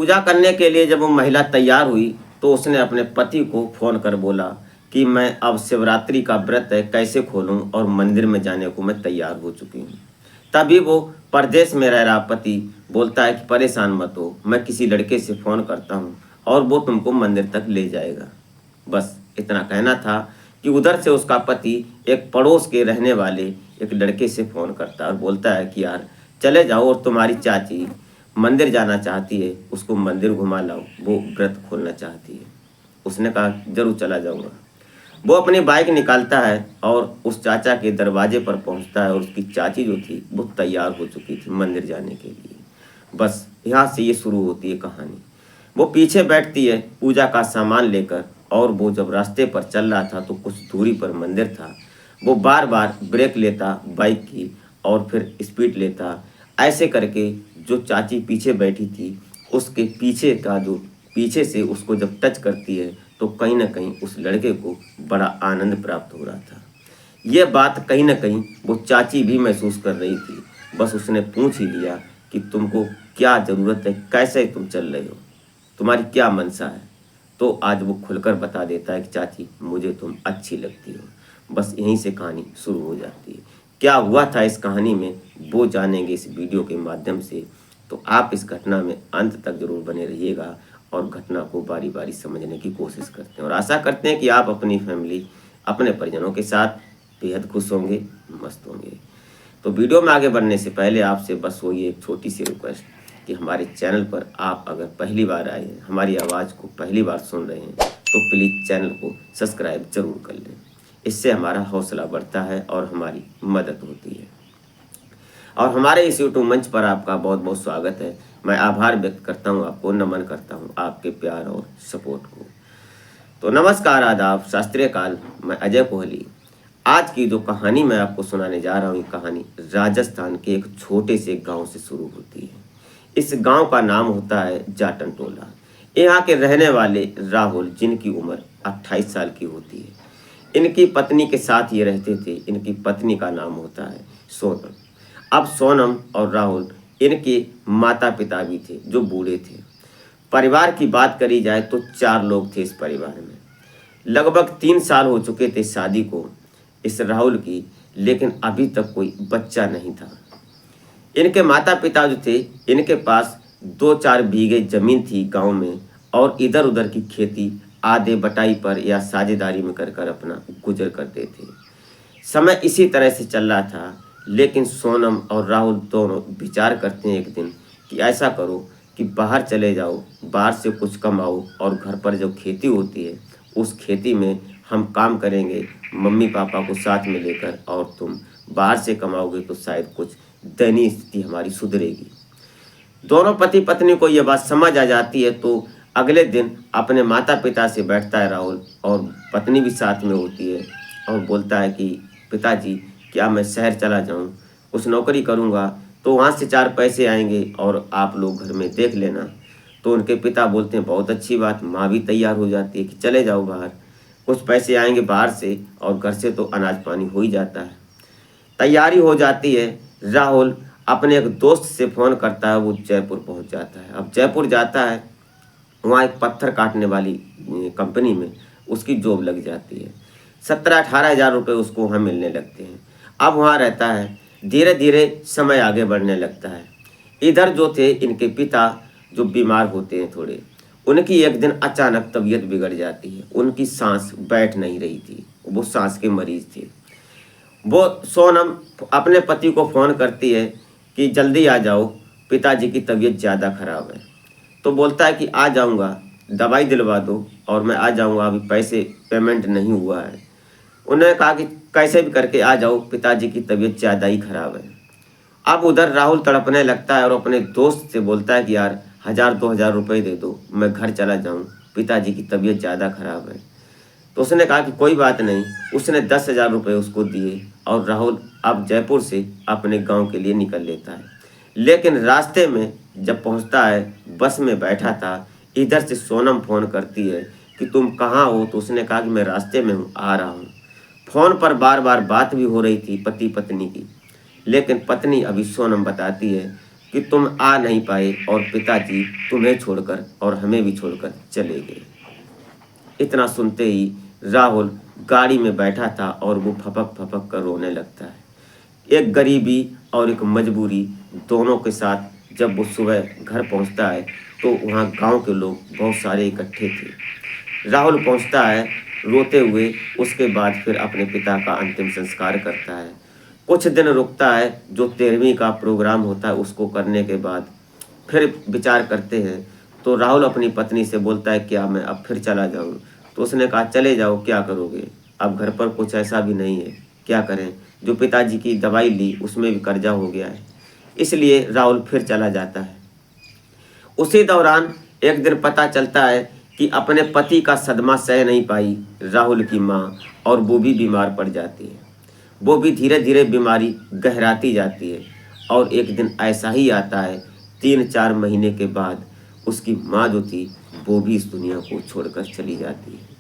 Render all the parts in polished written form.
पूजा करने के लिए जब वो महिला तैयार हुई तो उसने अपने पति को फ़ोन कर बोला कि मैं अब शिवरात्रि का व्रत है, कैसे खोलूं, और मंदिर में जाने को मैं तैयार हो चुकी हूँ। तभी वो परदेश में रह रहा पति बोलता है कि परेशान मत हो, मैं किसी लड़के से फ़ोन करता हूँ और वो तुमको मंदिर तक ले जाएगा। बस इतना कहना था कि उधर से उसका पति एक पड़ोस के रहने वाले एक लड़के से फ़ोन करता है और बोलता है कि यार चले जाओ, और तुम्हारी चाची मंदिर जाना चाहती है, उसको मंदिर घुमा लाओ, वो व्रत खोलना चाहती है। उसने कहा जरूर चला जाऊंगा। वो अपनी बाइक निकालता है और उस चाचा के दरवाजे पर पहुंचता है और उसकी चाची जो थी वो तैयार हो चुकी थी मंदिर जाने के लिए। बस यहाँ से ये शुरू होती है कहानी। वो पीछे बैठती है पूजा का सामान लेकर, और वो जब रास्ते पर चल रहा था तो कुछ दूरी पर मंदिर था। वो बार बार ब्रेक लेता बाइक की और फिर स्पीड लेता। ऐसे करके जो चाची पीछे बैठी थी उसके पीछे का जो पीछे से उसको जब टच करती है तो कहीं ना कहीं उस लड़के को बड़ा आनंद प्राप्त हो रहा था। ये बात कहीं ना कहीं वो चाची भी महसूस कर रही थी। बस उसने पूछ ही लिया कि तुमको क्या ज़रूरत है, कैसे तुम चल रहे हो, तुम्हारी क्या मनसा है। तो आज वो खुलकर बता देता है कि चाची मुझे तुम अच्छी लगती हो। बस यहीं से कहानी शुरू हो जाती है। क्या हुआ था इस कहानी में वो जानेंगे इस वीडियो के माध्यम से। तो आप इस घटना में अंत तक जरूर बने रहिएगा और घटना को बारी बारी समझने की कोशिश करते हैं, और आशा करते हैं कि आप अपनी फैमिली अपने परिजनों के साथ बेहद खुश होंगे, मस्त होंगे। तो वीडियो में आगे बढ़ने से पहले आपसे बस वही एक छोटी सी रिक्वेस्ट कि हमारे चैनल पर आप अगर पहली बार आए हैं, हमारी आवाज़ को पहली बार सुन रहे हैं, तो प्लीज़ चैनल को सब्सक्राइब जरूर कर लें। इससे हमारा हौसला बढ़ता है और हमारी मदद होती है। और हमारे इस यूट्यूब मंच पर आपका बहुत बहुत स्वागत है। मैं आभार व्यक्त करता हूँ, आपको नमन करता हूँ आपके प्यार और सपोर्ट को। तो नमस्कार, आदाब, शास्त्रीय काल। मैं अजय कोहली। आज की जो कहानी मैं आपको सुनाने जा रहा हूँ, ये कहानी राजस्थान के एक छोटे से गांव से शुरू होती है। इस गांव का नाम होता है जाटन टोला। यहाँ के रहने वाले राहुल, जिनकी उम्र 28 साल की होती है, इनकी पत्नी के साथ ये रहते थे। इनकी पत्नी का नाम होता है सोनम। अब सोनम और राहुल इनके माता पिता भी थे जो बूढ़े थे। परिवार की बात करी जाए तो 4 लोग थे इस परिवार में। लगभग 3 साल हो चुके थे शादी को इस राहुल की, लेकिन अभी तक कोई बच्चा नहीं था। इनके माता पिता जो थे, इनके पास 2-4 बीघे जमीन थी गांव में, और इधर उधर की खेती आधे बटाई पर या साझेदारी में कर कर अपना गुजर करते थे। समय इसी तरह से चल रहा था, लेकिन सोनम और राहुल दोनों विचार करते हैं एक दिन कि ऐसा करो कि बाहर चले जाओ, बाहर से कुछ कमाओ, और घर पर जो खेती होती है उस खेती में हम काम करेंगे मम्मी पापा को साथ में लेकर, और तुम बाहर से कमाओगे तो शायद कुछ दयनीय स्थिति हमारी सुधरेगी। दोनों पति पत्नी को यह बात समझ आ जाती है, तो अगले दिन अपने माता पिता से बैठता है राहुल, और पत्नी भी साथ में होती है, और बोलता है कि पिताजी क्या मैं शहर चला जाऊं, कुछ नौकरी करूंगा तो वहाँ से 4 पैसे आएंगे और आप लोग घर में देख लेना। तो उनके पिता बोलते हैं बहुत अच्छी बात। माँ भी तैयार हो जाती है कि चले जाओ बाहर, कुछ पैसे आएंगे बाहर से और घर से तो अनाज पानी हो ही जाता है। तैयारी हो जाती है। राहुल अपने एक दोस्त से फ़ोन करता है, वो जयपुर पहुंच जाता है। अब जयपुर जाता है, वहाँ एक पत्थर काटने वाली कंपनी में उसकी जॉब लग जाती है। 17-18 हज़ार रुपये उसको वहाँ मिलने लगते हैं। अब वहाँ रहता है। धीरे धीरे समय आगे बढ़ने लगता है। इधर जो थे इनके पिता जो बीमार होते हैं थोड़े, उनकी एक दिन अचानक तबीयत बिगड़ जाती है। उनकी सांस बैठ नहीं रही थी, वो सांस के मरीज थे। वो सोनम अपने पति को फ़ोन करती है कि जल्दी आ जाओ, पिताजी की तबीयत ज़्यादा ख़राब है। तो बोलता है कि आ जाऊंगा, दवाई दिलवा दो और मैं आ जाऊंगा, अभी पैसे पेमेंट नहीं हुआ है। उन्होंने कहा कि कैसे भी करके आ जाओ, पिताजी की तबीयत ज़्यादा ही ख़राब है। अब उधर राहुल तड़पने लगता है और अपने दोस्त से बोलता है कि यार 1000-2000 रुपये दे दो, मैं घर चला जाऊँ, पिताजी की तबीयत ज़्यादा ख़राब है। तो उसने कहा कि कोई बात नहीं। उसने 10,000 रुपये उसको दिए और राहुल अब जयपुर से अपने गांव के लिए निकल लेता है। लेकिन रास्ते में जब पहुंचता है, बस में बैठा था, इधर से सोनम फ़ोन करती है कि तुम कहाँ हो। तो उसने कहा कि मैं रास्ते में हूँ, आ रहा हूँ। फ़ोन पर बार बार बात भी हो रही थी पति पत्नी की, लेकिन पत्नी अभी सोनम बताती है कि तुम आ नहीं पाए और पिताजी तुम्हें छोड़कर और हमें भी छोड़कर चले गए। इतना सुनते ही राहुल गाड़ी में बैठा था और वो फपक फपक कर रोने लगता है। एक गरीबी और एक मजबूरी दोनों के साथ जब वो सुबह घर पहुंचता है तो वहाँ गांव के लोग बहुत सारे इकट्ठे थे। राहुल पहुंचता है रोते हुए, उसके बाद फिर अपने पिता का अंतिम संस्कार करता है। कुछ दिन रुकता है, जो 13वीं का प्रोग्राम होता है उसको करने के बाद फिर विचार करते हैं। तो राहुल अपनी पत्नी से बोलता है, क्या मैं अब फिर चला जाऊं? तो उसने कहा, चले जाओ, क्या करोगे? अब घर पर कुछ ऐसा भी नहीं है, क्या करें? जो पिताजी की दवाई ली उसमें भी कर्जा हो गया है। इसलिए राहुल फिर चला जाता है। उसी दौरान एक दिन पता चलता है कि अपने पति का सदमा सह नहीं पाई राहुल की माँ, और वो भी बीमार पड़ जाती है। वो भी धीरे धीरे बीमारी गहराती जाती है और एक दिन ऐसा ही आता है, 3-4 महीने के बाद उसकी माँ जो थी वो भी इस दुनिया को छोड़कर चली जाती है।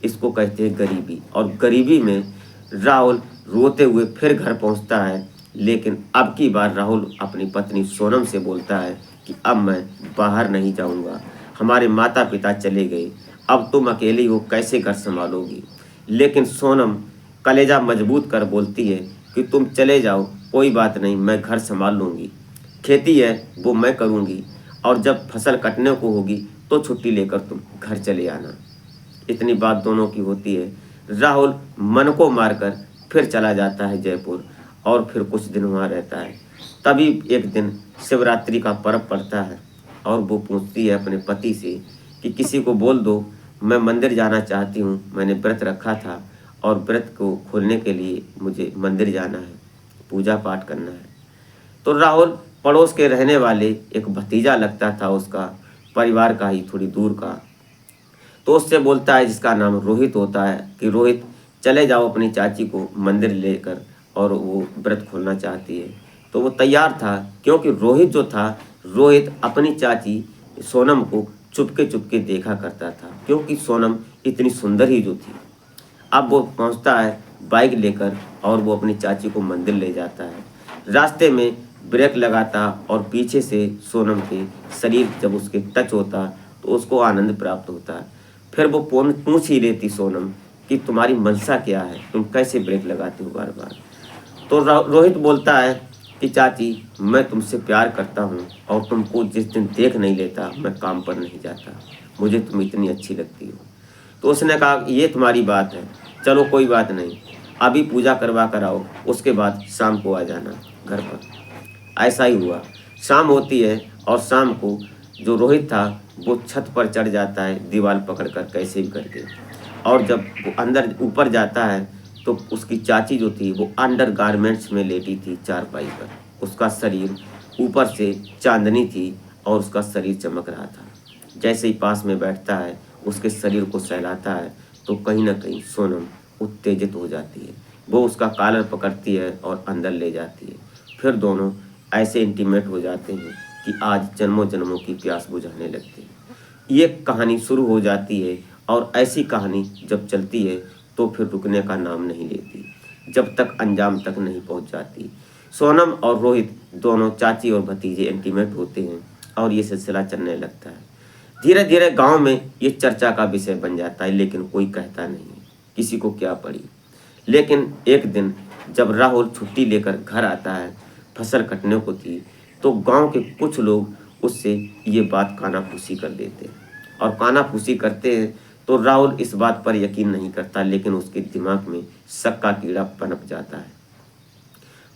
इसको कहते हैं गरीबी। और गरीबी में राहुल रोते हुए फिर घर पहुंचता है, लेकिन अब की बार राहुल अपनी पत्नी सोनम से बोलता है कि अब मैं बाहर नहीं जाऊंगा, हमारे माता पिता चले गए, अब तुम अकेली हो, कैसे घर संभालोगी? लेकिन सोनम कलेजा मजबूत कर बोलती है कि तुम चले जाओ, कोई बात नहीं, मैं घर संभाल लूँगी, खेती है वो मैं करूँगी, और जब फसल कटने को होगी तो छुट्टी लेकर तुम घर चले आना। इतनी बात दोनों की होती है। राहुल मन को मारकर फिर चला जाता है जयपुर और फिर कुछ दिन वहाँ रहता है। तभी एक दिन शिवरात्रि का पर्व पड़ता है और वो पूछती है अपने पति से कि किसी को बोल दो, मैं मंदिर जाना चाहती हूँ, मैंने व्रत रखा था और व्रत को खोलने के लिए मुझे मंदिर जाना है, पूजा पाठ करना है। तो राहुल पड़ोस के रहने वाले एक भतीजा लगता था उसका, परिवार का ही थोड़ी दूर का, तो उससे बोलता है, जिसका नाम रोहित होता है, कि रोहित चले जाओ अपनी चाची को मंदिर लेकर, और वो व्रत खोलना चाहती है। तो वो तैयार था, क्योंकि रोहित जो था, रोहित अपनी चाची सोनम को चुपके चुपके देखा करता था, क्योंकि सोनम इतनी सुंदर ही जो थी। अब वो पहुंचता है बाइक लेकर और वो अपनी चाची को मंदिर ले जाता है। रास्ते में ब्रेक लगाता और पीछे से सोनम के शरीर जब उसके टच होता तो उसको आनंद प्राप्त होता है। फिर वो पूछ ही लेती सोनम कि तुम्हारी मनसा क्या है, तुम कैसे ब्रेक लगाती हो बार बार? तो रोहित बोलता है कि चाची, मैं तुमसे प्यार करता हूँ और तुमको जिस दिन देख नहीं लेता मैं काम पर नहीं जाता, मुझे तुम इतनी अच्छी लगती हो। तो उसने कहा, ये तुम्हारी बात है, चलो कोई बात नहीं, अभी पूजा करवा कर आओ, उसके बाद शाम को आ जाना घर पर। ऐसा ही हुआ। शाम होती है और शाम को जो रोहित था वो छत पर चढ़ जाता है दीवार पकड़कर कैसे भी करके, और जब वो अंदर ऊपर जाता है तो उसकी चाची जो थी वो अंडर गारमेंट्स में लेटी थी चारपाई पर। उसका शरीर ऊपर से चांदनी थी और उसका शरीर चमक रहा था। जैसे ही पास में बैठता है, उसके शरीर को सहलाता है, तो कहीं ना कहीं सोनम उत्तेजित हो जाती है। वो उसका कॉलर पकड़ती है और अंदर ले जाती है। फिर दोनों ऐसे इंटीमेट हो जाते हैं कि आज जन्मों जन्मों की प्यास बुझाने लगते हैं। ये कहानी शुरू हो जाती है और ऐसी कहानी जब चलती है तो फिर रुकने का नाम नहीं लेती, जब तक अंजाम तक नहीं पहुंच जाती। सोनम और रोहित दोनों चाची और भतीजे इंटीमेट होते हैं और ये सिलसिला चलने लगता है। धीरे धीरे गांव में ये चर्चा का विषय बन जाता है, लेकिन कोई कहता नहीं, किसी को क्या पड़ी। लेकिन एक दिन जब राहुल छुट्टी लेकर घर आता है, फसल कटने को थी, तो गांव के कुछ लोग उससे ये बात कानाफूसी कर देते हैं। और कानाफूसी करते हैं तो राहुल इस बात पर यकीन नहीं करता, लेकिन उसके दिमाग में शक का कीड़ा पनप जाता है।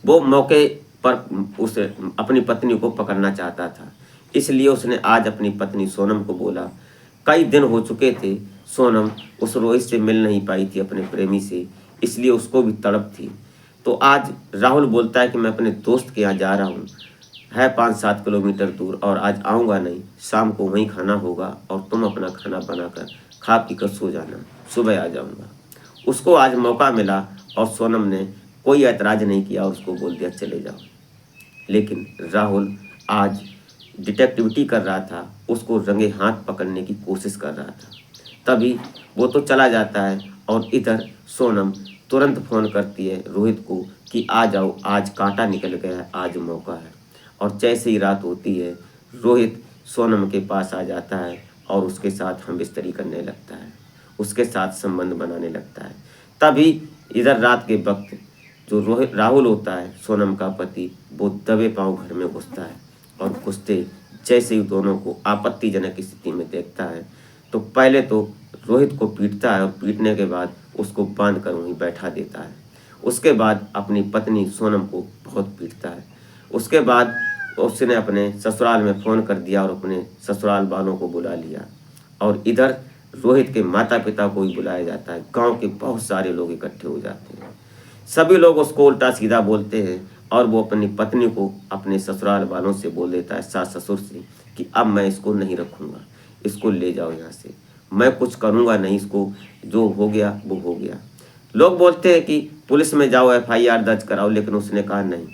वो मौके पर उसे अपनी पत्नी को पकड़ना चाहता था, इसलिए उसने आज अपनी पत्नी सोनम को बोला। कई दिन हो चुके थे, सोनम उस रोहित से मिल नहीं पाई थी अपने प्रेमी से, इसलिए उसको भी तड़प थी। तो आज राहुल बोलता है कि मैं अपने दोस्त के यहाँ जा रहा हूँ, है 5-7 किलोमीटर दूर, और आज आऊँगा नहीं, शाम को वहीं खाना होगा और तुम अपना खाना बनाकर खा पी कर सो जाना, सुबह आ जाऊँगा। उसको आज मौका मिला और सोनम ने कोई ऐतराज़ नहीं किया, उसको बोल दिया चले जाओ। लेकिन राहुल आज डिटेक्टिविटी कर रहा था, उसको रंगे हाथ पकड़ने की कोशिश कर रहा था। तभी वो तो चला जाता है और इधर सोनम तुरंत फ़ोन करती है रोहित को कि आ जाओ, आज कांटा निकल गया है, आज मौका है। और जैसे ही रात होती है रोहित सोनम के पास आ जाता है और उसके साथ हमबिस्तरी करने लगता है, उसके साथ संबंध बनाने लगता है। तभी इधर रात के वक्त जो रोहित राहुल होता है सोनम का पति, वो दबे पांव घर में घुसता है और घुसते जैसे ही दोनों को आपत्तिजनक स्थिति में देखता है तो पहले तो रोहित को पीटता है और पीटने के बाद उसको बांध कर वहीं बैठा देता है। उसके बाद अपनी पत्नी सोनम को बहुत पीटता है। उसके बाद उसने अपने ससुराल में फ़ोन कर दिया और अपने ससुराल वालों को बुला लिया और इधर रोहित के माता पिता को भी बुलाया जाता है। गांव के बहुत सारे लोग इकट्ठे हो जाते हैं। सभी लोग उसको उल्टा सीधा बोलते हैं और वो अपनी पत्नी को अपने ससुराल वालों से बोल देता है, सास ससुर से, कि अब मैं इसको नहीं रखूँगा, इसको ले जाओ यहाँ से, मैं कुछ करूँगा नहीं, इसको जो हो गया वो हो गया। लोग बोलते हैं कि पुलिस में जाओ, FIR दर्ज कराओ, लेकिन उसने कहा नहीं,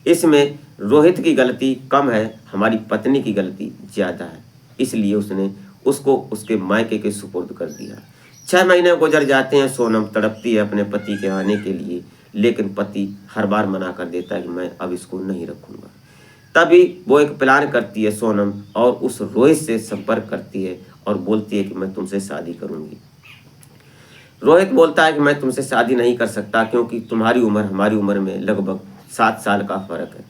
इसमें रोहित की गलती कम है, हमारी पत्नी की गलती ज़्यादा है, इसलिए उसने उसको उसके मायके के सुपुर्द कर दिया। 6 महीने गुजर जाते हैं। सोनम तड़पती है अपने पति के आने के लिए, लेकिन पति हर बार मना कर देता है कि मैं अब इसको नहीं रखूँगा। तभी वो एक प्लान करती है सोनम और उस रोहित से संपर्क करती है और बोलती है कि मैं तुमसे शादी करूँगी। रोहित बोलता है कि मैं तुमसे शादी नहीं कर सकता क्योंकि तुम्हारी उम्र हमारी उम्र में लगभग 7 साल का फ़र्क है।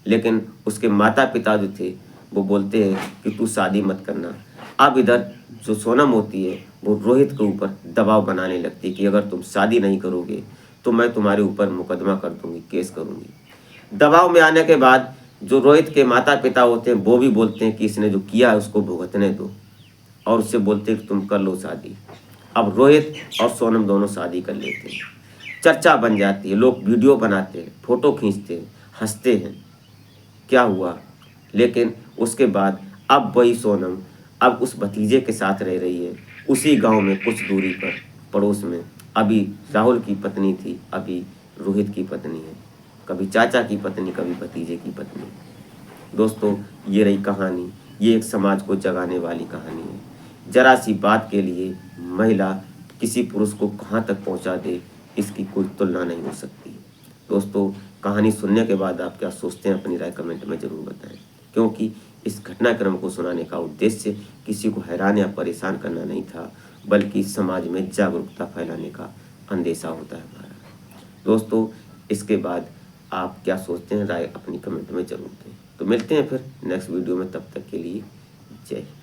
लेकिन उसके माता पिता जो थे वो बोलते हैं कि तू शादी मत करना। अब इधर जो सोनम होती है वो रोहित के ऊपर दबाव बनाने लगती है कि अगर तुम शादी नहीं करोगे तो मैं तुम्हारे ऊपर मुकदमा कर दूंगी, केस करूंगी। दबाव में आने के बाद जो रोहित के माता पिता होते हैं वो भी बोलते हैं कि इसने जो किया है उसको भुगतने दो और उससे बोलते हैं कि तुम कर लो शादी। अब रोहित और सोनम दोनों शादी कर लेते हैं। चर्चा बन जाती है, लोग वीडियो बनाते हैं, फोटो खींचते हैं, हंसते हैं क्या हुआ। लेकिन उसके बाद अब वही सोनम अब उस भतीजे के साथ रह रही है, उसी गांव में कुछ दूरी पर पड़ोस में। अभी राहुल की पत्नी थी, अभी रोहित की पत्नी है, कभी चाचा की पत्नी, कभी भतीजे की पत्नी। दोस्तों ये रही कहानी, ये एक समाज को जगाने वाली कहानी है। जरा सी बात के लिए महिला किसी पुरुष को कहाँ तक पहुँचा दे, इसकी कोई तुलना नहीं हो सकती। दोस्तों कहानी सुनने के बाद आप क्या सोचते हैं अपनी राय कमेंट में ज़रूर बताएं, क्योंकि इस घटनाक्रम को सुनाने का उद्देश्य किसी को हैरान या परेशान करना नहीं था, बल्कि समाज में जागरूकता फैलाने का अंदेशा होता है हमारा। दोस्तों इसके बाद आप क्या सोचते हैं, राय अपनी कमेंट में ज़रूर दें। तो मिलते हैं फिर नेक्स्ट वीडियो में, तब तक के लिए जय हिंद।